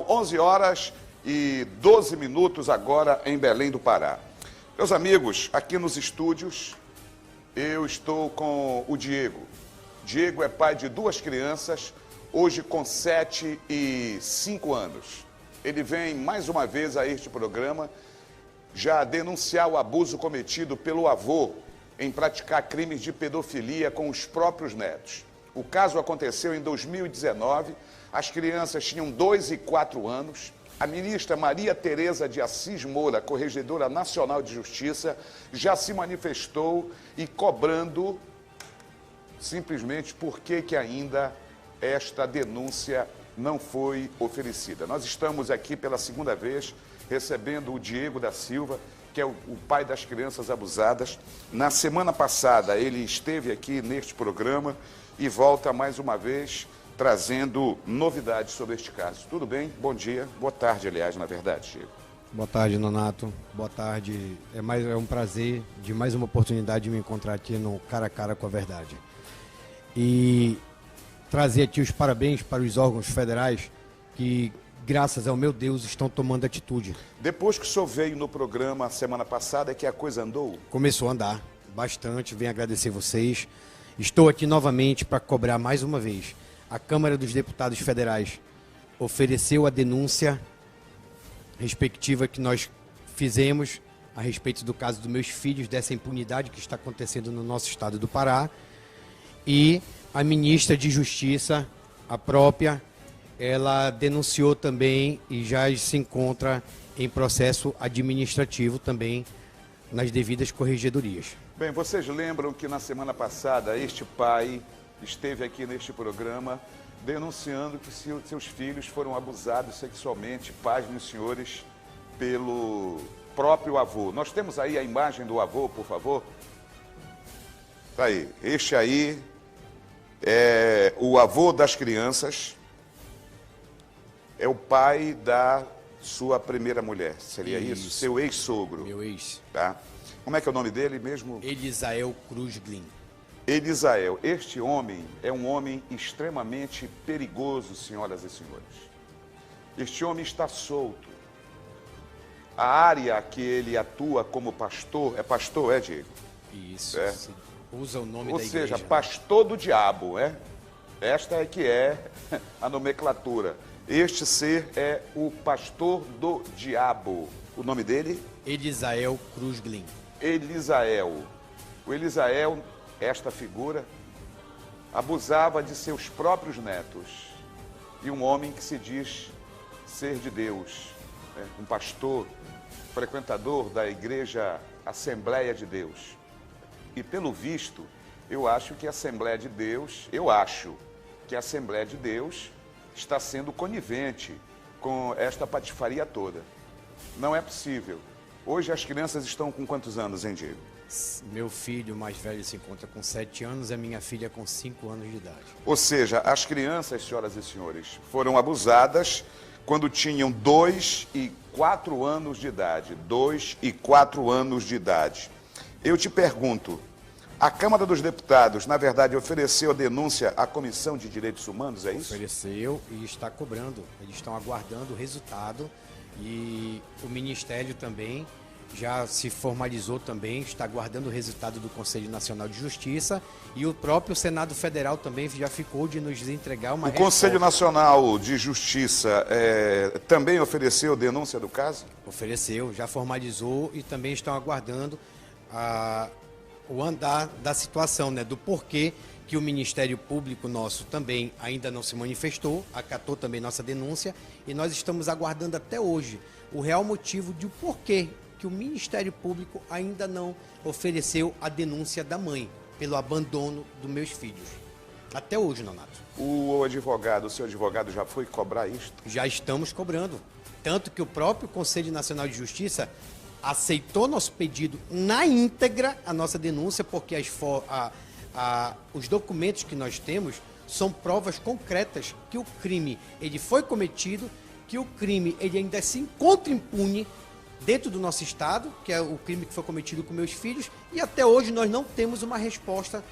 11 horas e 12 minutos agora em Belém do Pará. Meus amigos, aqui nos estúdios, eu estou com o Diego. Diego é pai de 2 crianças, hoje com 7 e 5 anos. Ele vem mais uma vez a este programa já denunciar o abuso cometido pelo avô em praticar crimes de pedofilia com os próprios netos. O caso aconteceu em 2019, as crianças tinham 2 e 4 anos. A ministra Maria Tereza de Assis Moura, Corregedora Nacional de Justiça, já se manifestou e cobrando simplesmente por que ainda esta denúncia não foi oferecida. Nós estamos aqui pela segunda vez recebendo o Diego da Silva, que é o pai das crianças abusadas. Na semana passada ele esteve aqui neste programa e volta mais uma vez trazendo novidades sobre este caso. Tudo bem? Bom dia. Boa tarde, aliás, na verdade, Diego. Boa tarde, Nonato. Boa tarde. É um prazer de mais uma oportunidade de me encontrar aqui no Cara a Cara com a Verdade. E trazer aqui os parabéns para os órgãos federais que, graças ao meu Deus, estão tomando atitude. Depois que o senhor veio no programa semana passada, é que a coisa andou? Começou a andar bastante. Venho agradecer vocês. Estou aqui novamente para cobrar mais uma vez. A Câmara dos Deputados Federais ofereceu a denúncia respectiva que nós fizemos a respeito do caso dos meus filhos, dessa impunidade que está acontecendo no nosso estado do Pará. E a ministra de Justiça, a própria, ela denunciou também e já se encontra em processo administrativo também nas devidas corregedorias. Bem, vocês lembram que na semana passada este pai esteve aqui neste programa denunciando que seus filhos foram abusados sexualmente, pasmem os senhores, pelo próprio avô. Nós temos aí a imagem do avô, por favor? Tá aí. Este aí é o avô das crianças, é o pai da sua primeira mulher, seria isso? Seu ex-sogro. Meu ex. Tá? Como é que é o nome dele mesmo? Elisael Cruz Glin. Elisael, este homem é um homem extremamente perigoso, senhoras e senhores. Este homem está solto. A área que ele atua como pastor, é Diego? Isso, é. Usa o nome Ou da igreja. seja, pastor do diabo, é? Esta é que é a nomenclatura. Este ser é o pastor do diabo. O nome dele? Elisael Cruz Glin. Elisael. O Elisael, esta figura, abusava de seus próprios netos. E um homem que se diz ser de Deus, um pastor, frequentador da igreja Assembleia de Deus. E pelo visto, eu acho que a Assembleia de Deus está sendo conivente com esta patifaria toda. Não é possível. Hoje as crianças estão com quantos anos, hein, Diego? Meu filho mais velho se encontra com 7 anos e a minha filha com 5 anos de idade. Ou seja, as crianças, senhoras e senhores, foram abusadas quando tinham 2 e 4 anos de idade. 2 e 4 anos de idade. Eu te pergunto, a Câmara dos Deputados, na verdade, ofereceu a denúncia à Comissão de Direitos Humanos, é isso? Ofereceu e está cobrando. Eles estão aguardando o resultado e o Ministério também já se formalizou também, está aguardando o resultado do Conselho Nacional de Justiça e o próprio Senado Federal também já ficou de nos entregar uma resposta. O Conselho Nacional de Justiça também ofereceu denúncia do caso? Ofereceu, já formalizou e também estão aguardando o andar da situação, né, do porquê que o Ministério Público nosso também ainda não se manifestou, acatou também nossa denúncia e nós estamos aguardando até hoje o real motivo de o porquê que o Ministério Público ainda não ofereceu a denúncia da mãe pelo abandono dos meus filhos. Até hoje, Nonato. O seu advogado já foi cobrar isto? Já estamos cobrando. Tanto que o próprio Conselho Nacional de Justiça aceitou nosso pedido na íntegra, a nossa denúncia, porque os documentos que nós temos são provas concretas que o crime ele foi cometido, que o crime ele ainda se encontra impune dentro do nosso estado, que é o crime que foi cometido com meus filhos, e até hoje nós não temos uma resposta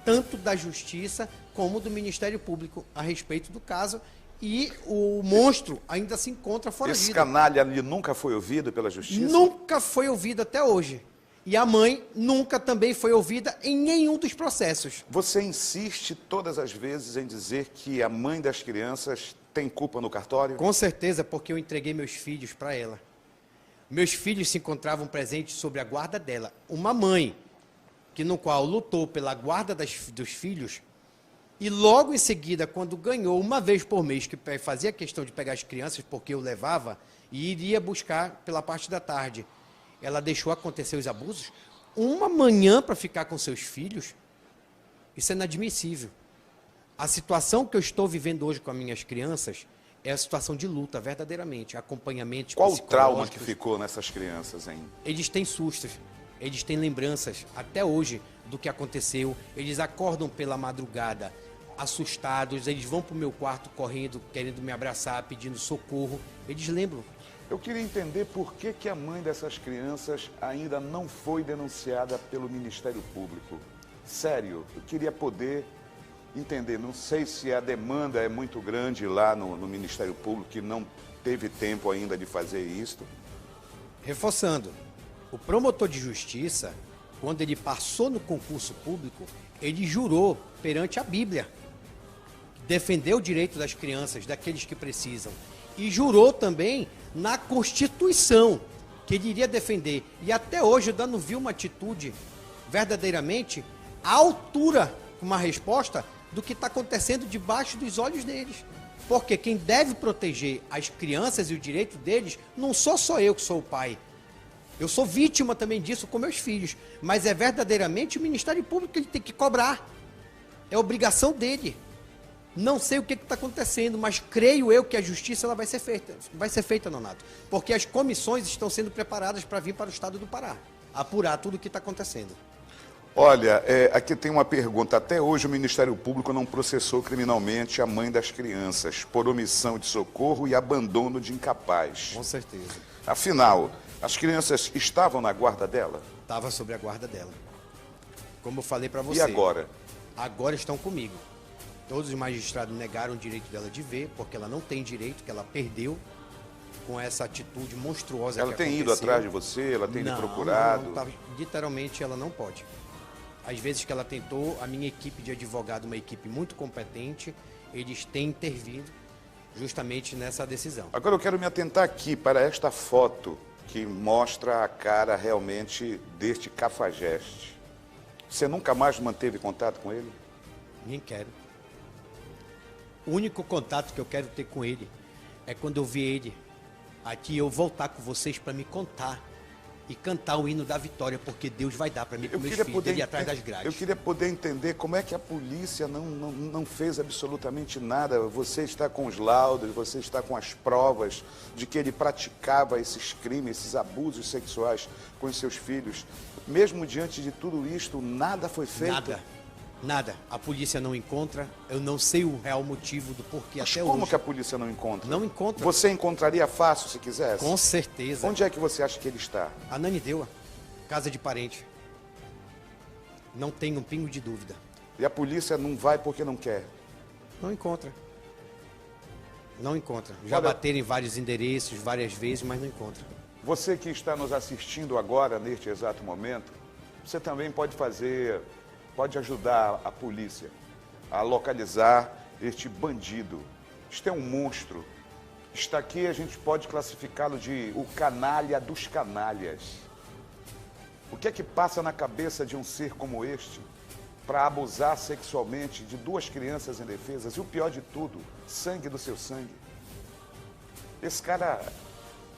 tanto da Justiça como do Ministério Público a respeito do caso, e o monstro ainda se encontra foragido. Esse canalha ali nunca foi ouvido pela justiça? Nunca foi ouvido até hoje. E a mãe nunca também foi ouvida em nenhum dos processos. Você insiste todas as vezes em dizer que a mãe das crianças tem culpa no cartório? Com certeza, porque eu entreguei meus filhos para ela. Meus filhos se encontravam presentes sobre a guarda dela. Uma mãe, que no qual lutou pela guarda dos filhos, e logo em seguida, quando ganhou uma vez por mês, que fazia questão de pegar as crianças, porque eu levava, e iria buscar pela parte da tarde, ela deixou acontecer os abusos, uma manhã para ficar com seus filhos, isso é inadmissível. A situação que eu estou vivendo hoje com as minhas crianças é a situação de luta, verdadeiramente, acompanhamento Qual o trauma que psicológicos. ficou nessas crianças, hein? Eles têm sustos, eles têm lembranças, até hoje, do que aconteceu. Eles acordam pela madrugada, assustados, eles vão para o meu quarto correndo, querendo me abraçar, pedindo socorro. Eles lembram. Eu queria entender por que, que a mãe dessas crianças ainda não foi denunciada pelo Ministério Público. Sério, eu queria poder entender. Não sei se a demanda é muito grande lá no Ministério Público, que não teve tempo ainda de fazer isso. Reforçando, o promotor de justiça, quando ele passou no concurso público, ele jurou perante a Bíblia defender o direito das crianças, daqueles que precisam. E jurou também na Constituição que ele iria defender. E até hoje eu ainda não vi uma atitude verdadeiramente à altura, uma resposta do que está acontecendo debaixo dos olhos deles. Porque quem deve proteger as crianças e o direito deles não sou só eu que sou o pai. Eu sou vítima também disso com meus filhos. Mas é verdadeiramente o Ministério Público que ele tem que cobrar. É obrigação dele. Não sei o que está acontecendo, mas creio eu que a justiça ela vai ser feita. Vai ser feita, Nonato. Porque as comissões estão sendo preparadas para vir para o estado do Pará. Apurar tudo o que está acontecendo. Olha, aqui tem uma pergunta. Até hoje o Ministério Público não processou criminalmente a mãe das crianças por omissão de socorro e abandono de incapaz. Com certeza. Afinal, as crianças estavam na guarda dela? Estava sob a guarda dela. Como eu falei para você. E agora? Agora estão comigo. Todos os magistrados negaram o direito dela de ver, porque ela não tem direito, que ela perdeu com essa atitude monstruosa Ela que tem aconteceu. ido atrás de você? Ela tem lhe procurado? Não, literalmente ela não pode. Às vezes que ela tentou, a minha equipe de advogado, uma equipe muito competente, eles têm intervido justamente nessa decisão. Agora eu quero me atentar aqui para esta foto que mostra a cara realmente deste cafajeste. Você nunca mais manteve contato com ele? Nem quero. O único contato que eu quero ter com ele é quando eu ver ele aqui, eu voltar com vocês para me contar e cantar o hino da vitória, porque Deus vai dar para mim com meus filhos dele atrás das grades. Eu queria poder entender como é que a polícia não fez absolutamente nada. Você está com os laudos, você está com as provas de que ele praticava esses crimes, esses abusos sexuais com os seus filhos. Mesmo diante de tudo isto, nada foi feito? Nada. A polícia não encontra. Eu não sei o real motivo do porquê Mas até como hoje. que a polícia não encontra? Não encontra. Você encontraria fácil se quisesse? Com certeza. Onde é que você acha que ele está? Ananindeua, casa de parente. Não tem um pingo de dúvida. E a polícia não vai porque não quer? Não encontra. Não encontra. Já Olha, bateram em vários endereços, várias vezes, mas não encontra. Você que está nos assistindo agora, neste exato momento, você também pode ajudar a polícia a localizar este bandido. Este é um monstro. Está aqui, a gente pode classificá-lo de o canalha dos canalhas. O que é que passa na cabeça de um ser como este para abusar sexualmente de duas crianças indefesas? E o pior de tudo, sangue do seu sangue. Esse cara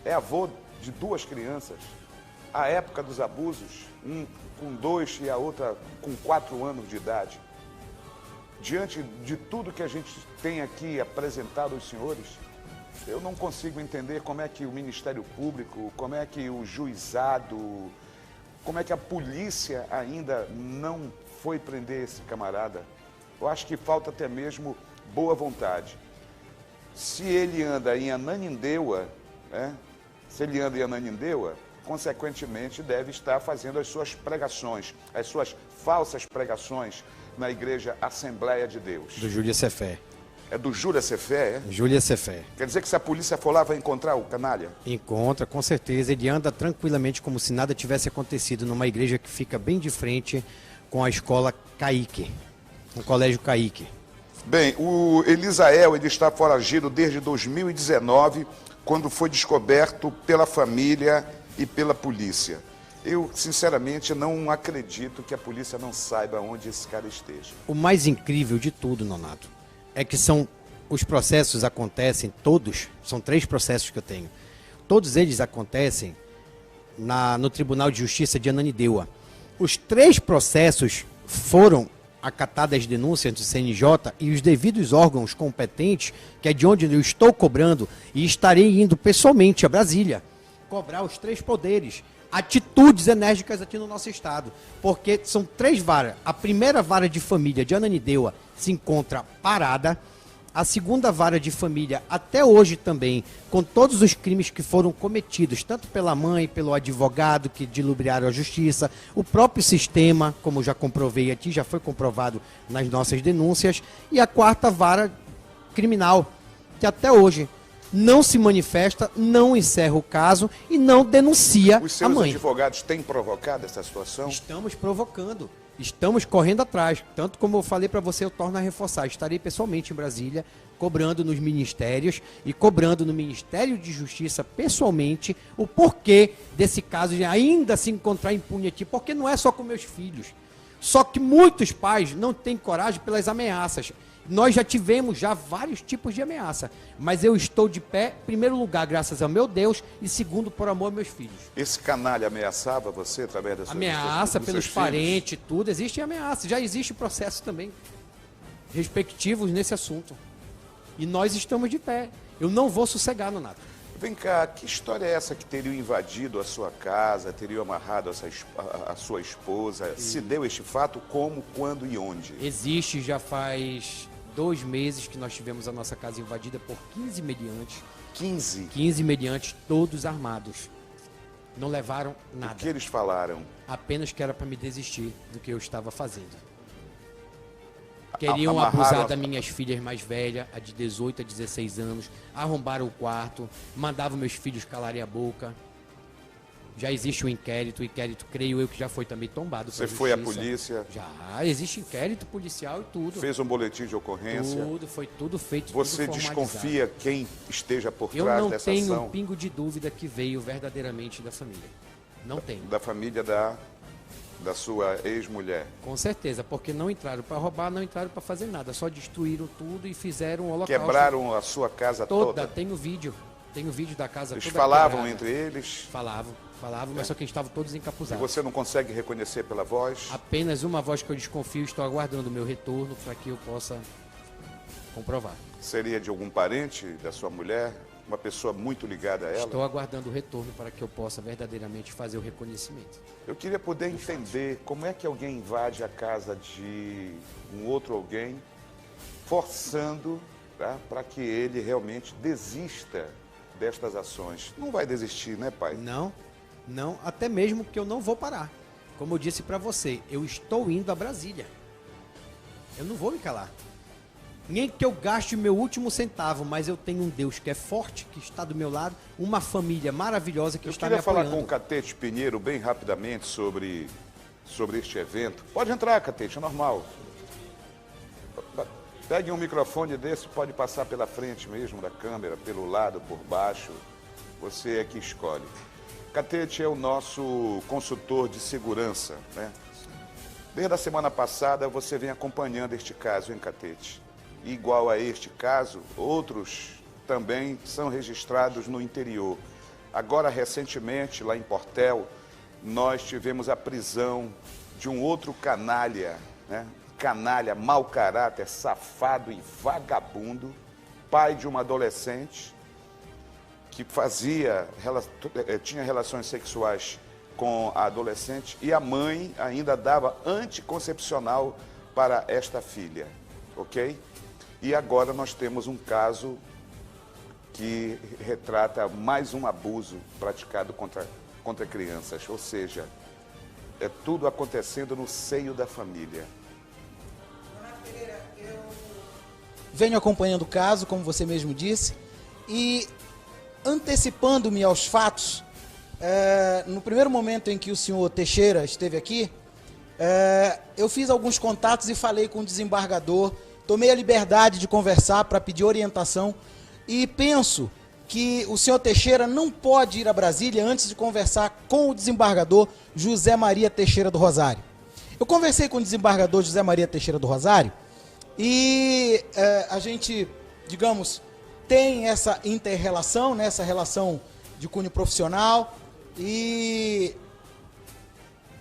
é avô de duas crianças. À época dos abusos, um com 2 e a outra com 4 anos de idade. Diante de tudo que a gente tem aqui apresentado aos senhores, eu não consigo entender como é que o Ministério Público, como é que o juizado, como é que a polícia ainda não foi prender esse camarada. Eu acho que falta até mesmo boa vontade. Se ele anda em Ananindeua, consequentemente deve estar fazendo as suas pregações, as suas falsas pregações na Igreja Assembleia de Deus. Do Júlia Cefé. É do Júlia Cefé, é? Júlia Cefé. Quer dizer que se a polícia for lá, vai encontrar o canalha? Encontra, com certeza. Ele anda tranquilamente como se nada tivesse acontecido numa igreja que fica bem de frente com a escola Caíque, o colégio Caíque. Bem, o Elisael, ele está foragido desde 2019, quando foi descoberto pela família e pela polícia. Eu, sinceramente, não acredito que a polícia não saiba onde esse cara esteja. O mais incrível de tudo, Nonato, é que os processos acontecem, todos, são 3 processos que eu tenho. Todos eles acontecem no Tribunal de Justiça de Ananindeua. Os 3 processos foram acatadas as denúncias do CNJ e os devidos órgãos competentes, que é de onde eu estou cobrando, e estarei indo pessoalmente a Brasília, cobrar os 3 poderes, atitudes enérgicas aqui no nosso estado, porque são 3 varas. A primeira vara de família de Ananindeua se encontra parada, a segunda vara de família até hoje também, com todos os crimes que foram cometidos, tanto pela mãe, pelo advogado que dilubriaram a justiça, o próprio sistema, como já comprovei aqui, já foi comprovado nas nossas denúncias, e a 4ª vara criminal, que até hoje não se manifesta, não encerra o caso e não denuncia a mãe. Os seus advogados têm provocado essa situação? Estamos provocando. Estamos correndo atrás. Tanto como eu falei para você, eu torno a reforçar. Estarei pessoalmente em Brasília, cobrando nos ministérios e cobrando no Ministério de Justiça, pessoalmente, o porquê desse caso de ainda se encontrar impune aqui. Porque não é só com meus filhos. Só que muitos pais não têm coragem pelas ameaças. Nós já tivemos vários tipos de ameaça, mas eu estou de pé, em primeiro lugar, graças ao meu Deus, e segundo, por amor aos meus filhos. Esse canalha ameaçava você através da sua ameaça pelos parentes, tudo, existe ameaça, já existe processo também, respectivos nesse assunto. E nós estamos de pé, eu não vou sossegar, Nonato. Vem cá, que história é essa que teriam invadido a sua casa, teriam amarrado a sua esposa? Se deu este fato, como, quando e onde? Existe, já faz 2 meses que nós tivemos a nossa casa invadida por 15 meliantes. 15? 15 meliantes, todos armados. Não levaram nada. O que eles falaram? Apenas que era para me desistir do que eu estava fazendo. Queriam abusar das minhas filhas mais velhas, a de 18 a 16 anos, arrombaram o quarto, mandavam meus filhos calarem a boca. Já existe um inquérito, o inquérito creio eu que já foi também tombado. Você foi à polícia? Já, existe inquérito policial e tudo. Fez um boletim de ocorrência? Tudo, foi tudo feito, Você tudo desconfia quem esteja por trás dessa ação? Eu não tenho um pingo de dúvida que veio verdadeiramente da família. Não tenho. Da família da sua ex-mulher? Com certeza, porque não entraram para roubar, não entraram para fazer nada, só destruíram tudo e fizeram um holocausto. Quebraram a sua casa toda? Tenho vídeo da casa eles toda. Eles falavam quebrada. Entre eles? Falavam, mas só que estavam todos encapuzados. E você não consegue reconhecer pela voz? Apenas uma voz que eu desconfio, estou aguardando o meu retorno para que eu possa comprovar. Seria de algum parente da sua mulher? Uma pessoa muito ligada a ela? Estou aguardando o retorno para que eu possa verdadeiramente fazer o reconhecimento. Eu queria poder entender como é que alguém invade a casa de um outro alguém, forçando, tá, para que ele realmente desista destas ações. Não vai desistir, né, pai? Não, até mesmo que eu não vou parar. Como eu disse para você, eu estou indo a Brasília. Eu não vou me calar. Nem que eu gaste meu último centavo, mas eu tenho um Deus que é forte, que está do meu lado, uma família maravilhosa que está me apoiando. Eu queria falar com o Catete Pinheiro bem rapidamente sobre este evento. Pode entrar, Catete, é normal. Pegue um microfone desse, pode passar pela frente mesmo da câmera, pelo lado, por baixo. Você é que escolhe. Catete é o nosso consultor de segurança, né? Desde a semana passada você vem acompanhando este caso, hein, Catete? Igual a este caso, outros também são registrados no interior. Agora, recentemente, lá em Portel, nós tivemos a prisão de um outro canalha, né? Canalha, mau caráter, safado e vagabundo, pai de uma adolescente que tinha relações sexuais com a adolescente e a mãe ainda dava anticoncepcional para esta filha, ok? E agora nós temos um caso que retrata mais um abuso praticado contra crianças, ou seja, é tudo acontecendo no seio da família. Dona Pereira, eu venho acompanhando o caso, como você mesmo disse, e antecipando-me aos fatos, no primeiro momento em que o senhor Teixeira esteve aqui, eu fiz alguns contatos e falei com o desembargador, tomei a liberdade de conversar para pedir orientação e penso que o senhor Teixeira não pode ir a Brasília antes de conversar com o desembargador José Maria Teixeira do Rosário. Eu conversei com o desembargador José Maria Teixeira do Rosário e a gente, digamos, tem essa inter-relação, né, essa relação de cunho profissional, e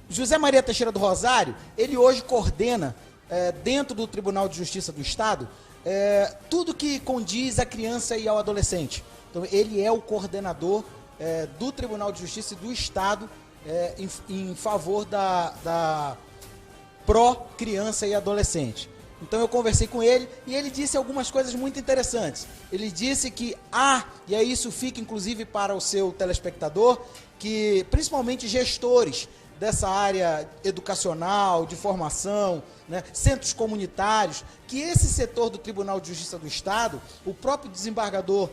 José Maria Teixeira do Rosário, ele hoje coordena, dentro do Tribunal de Justiça do Estado, tudo que condiz à criança e ao adolescente. Então, ele é o coordenador do Tribunal de Justiça do Estado em favor da pró-criança e adolescente. Então eu conversei com ele e ele disse algumas coisas muito interessantes. Ele disse que e aí isso fica inclusive para o seu telespectador, que principalmente gestores dessa área educacional, de formação, né, centros comunitários, que esse setor do Tribunal de Justiça do Estado, o próprio desembargador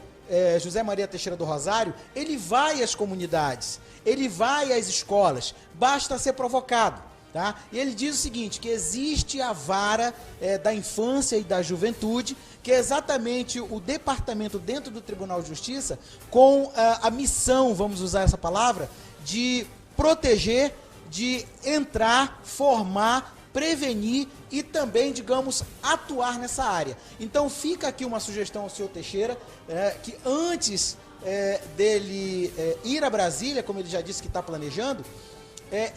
José Maria Teixeira do Rosário, ele vai às comunidades, ele vai às escolas, basta ser provocado. Tá? E ele diz o seguinte, que existe a vara da infância e da juventude, que é exatamente o departamento dentro do Tribunal de Justiça com a missão, vamos usar essa palavra, de proteger, de entrar, formar, prevenir e também, digamos, atuar nessa área. Então fica aqui uma sugestão ao senhor Teixeira, que antes dele ir a Brasília, como ele já disse que está planejando,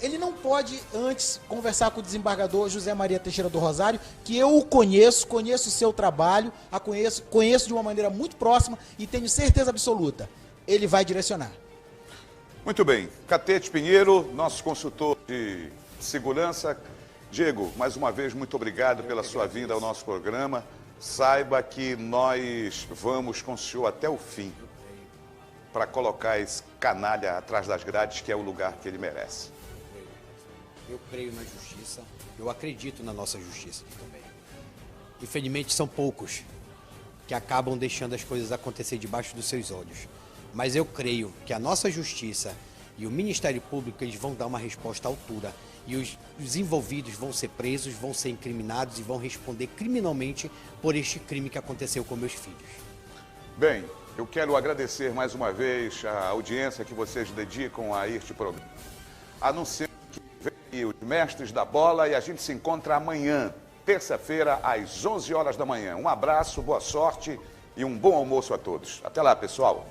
ele não pode antes conversar com o desembargador José Maria Teixeira do Rosário, que eu o conheço o seu trabalho, conheço de uma maneira muito próxima e tenho certeza absoluta, ele vai direcionar. Muito bem. Catete Pinheiro, nosso consultor de segurança. Diego, mais uma vez, muito obrigado pela sua vinda ao nosso programa. Saiba que nós vamos com o senhor até o fim para colocar esse canalha atrás das grades, que é o lugar que ele merece. Eu creio na justiça, eu acredito na nossa justiça aqui também. Infelizmente são poucos que acabam deixando as coisas acontecer debaixo dos seus olhos. Mas eu creio que a nossa justiça e o Ministério Público, eles vão dar uma resposta à altura. E os envolvidos vão ser presos, vão ser incriminados e vão responder criminalmente por este crime que aconteceu com meus filhos. Bem, eu quero agradecer mais uma vez a audiência que vocês dedicam a este programa. Anunciando que vem os mestres da bola e a gente se encontra amanhã, terça-feira, às 11 horas da manhã. Um abraço, boa sorte e um bom almoço a todos. Até lá, pessoal.